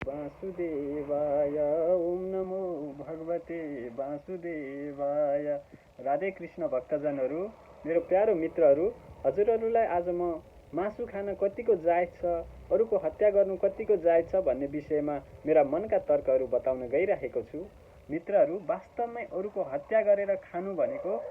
वासुदेवाय ओम नमो भगवते वासुदेवाय। राधे कृष्ण भक्तजनहरू, मेरो प्यारो मित्रहरू, हजुरहरूलाई आज म मासु खान कतिको जायज छ, अरूको हत्या गर्नु कतिको जायज छ भन्ने विषयमा मेरा मनका तर्कहरू बताउन गइरहेको छु। मित्रहरू, वास्तवमै अरूको हत्या गरेर खानु भनेको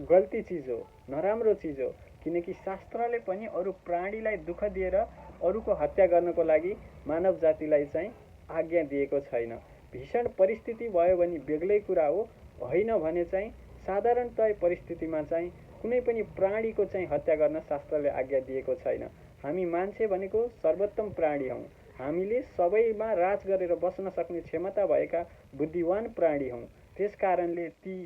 गल्ती चिज हो, नराम्रो चिज हो, किनकि शास्त्रले पनि अरू प्राणीलाई दुःख दिएर अरूको हत्या गर्नको लागि मानव जातिलाई चाहिँ आज्ञा दिएको छैन। भीषण परिस्थिति भयो भने बेग्लै कुरा हो, होइन भने चाहिँ साधारणतय परिस्थितिमा चाहिँ कुनै पनि प्राणीको चाहिँ हत्या गर्न शास्त्रले आज्ञा दिएको छैन। हामी मान्छे भनेको सर्वोत्तम प्राणी हौँ। हामीले सबैमा राज गरेर बस्न सक्ने क्षमता भएका बुद्धिवान प्राणी हौँ। त्यस कारणले ती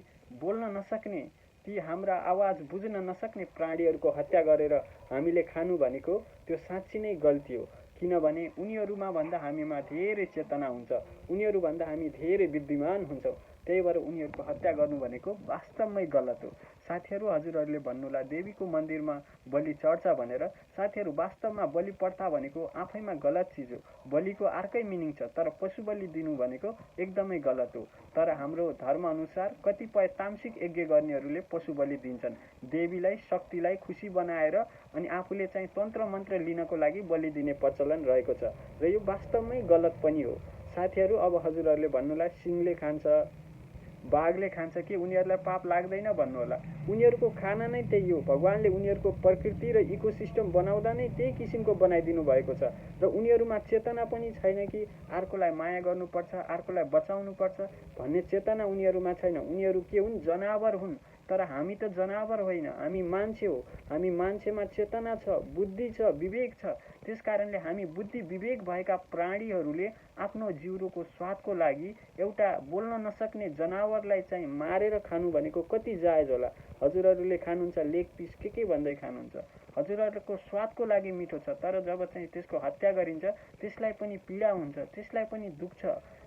बोल्न नसक्ने, ती हाम्रा आवाज बुझ्न नसक्ने प्राणीहरूको हत्या गरेर हामीले खानु भनेको त्यो साँच्ची नै गल्ती हो। किनभने उनीहरूमा भन्दा हामीमा धेरै चेतना हुन्छ, उनीहरूभन्दा हामी धेरै बुद्धिमान हुन्छौँ। त्यही भएर उनीहरूको हत्या गर्नु भनेको वास्तवमै गलत हो। साथीहरू, हजुरहरूले भन्नुहोला देवीको मन्दिरमा बलि चढ्छ भनेर। साथीहरू, वास्तवमा बलि प्रथा भनेको आफैमा गलत चिज हो। बलिको अर्कै मिनिङ छ, तर पशु बलि दिनु भनेको एकदमै गलत हो। तर हाम्रो धर्मअनुसार कतिपय तामसिक यज्ञ गर्नेहरूले पशु बलि दिन्छन्, देवीलाई शक्तिलाई खुसी बनाएर अनि आफूले चाहिँ तन्त्र मन्त्र लिनको लागि बलि दिने प्रचलन रहेको छ, र यो वास्तवमै गलत पनि हो। साथीहरू, अब हजुरहरूले भन्नुहोला सिंहले खान्छ, बाघले खान्छ, कि उनीहरूलाई पाप लाग्दैन भन्नुहोला। उनीहरूको खाना नै त्यही हो। भगवानले उनीहरूको प्रकृति र इकोसिस्टम बनाउँदा नै त्यही किसिमको बनाइदिनु भएको छ, र उनीहरूमा चेतना पनि छैन कि अर्कोलाई माया गर्नुपर्छ, अर्कोलाई बचाउनुपर्छ भन्ने चेतना उनीहरूमा छैन। उनीहरू के हुन्? जनावर हुन्। तर हामी त जनावर होइन, हामी मान्छे हो। हामी मान्छेमा चेतना छ, बुद्धि छ, विवेक छ। त्यस कारणले हामी बुद्धि विवेक भएका प्राणीहरूले आफ्नो जिउरोको स्वादको लागि एउटा बोल्न नसक्ने जनावरलाई चाहिँ मारेर खानु भनेको कति जायज होला? हजुरहरूले खानुहुन्छ लेग पिस के भन्दै खानुहुन्छ? हजुरहरूको स्वादको लागि मिठो छ, तर जब चाहिँ त्यसको हत्या गरिन्छ त्यसलाई पनि पीडा हुन्छ, त्यसलाई पनि दुख्छ।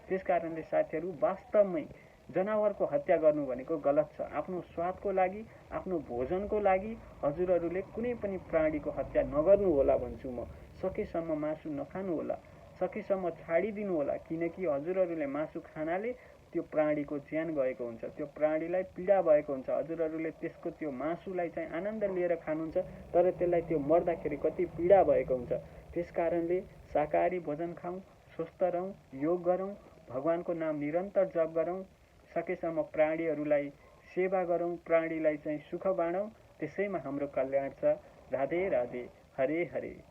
त्यस कारणले साथीहरू, वास्तवमै जनावरको हत्या गर्नु भनेको गलत छ। आफ्नो स्वादको लागि, आफ्नो भोजनको लागि हजुरहरूले कुनै पनि प्राणीको हत्या नगर्नु होला भन्छु म। सकेसम्म मासु नखानु होला, सकेसम्म छाडिदिनु होला, किनकि हजुरहरूले मासु खानाले त्यो प्राणीको ज्यान गएको हुन्छ, त्यो प्राणीलाई पीडा भएको हुन्छ। हजुरहरूले त्यसको त्यो मासुलाई चाहिँ आनन्द लिएर खानुहुन्छ, तर त्यसलाई त्यो मर्दाखेरि कति पीडा भएको हुन्छ। त्यस कारणले शाकाहारी भोजन खाउँ, स्वस्थ रहौँ, योग गरौँ, भगवानको नाम निरन्तर जप गरौँ, सकेसम्म प्राणीहरूलाई सेवा गरौँ, प्राणीलाई चाहिँ सुख बाँडौँ। त्यसैमा हाम्रो कल्याण छ। राधे राधे, हरे हरे।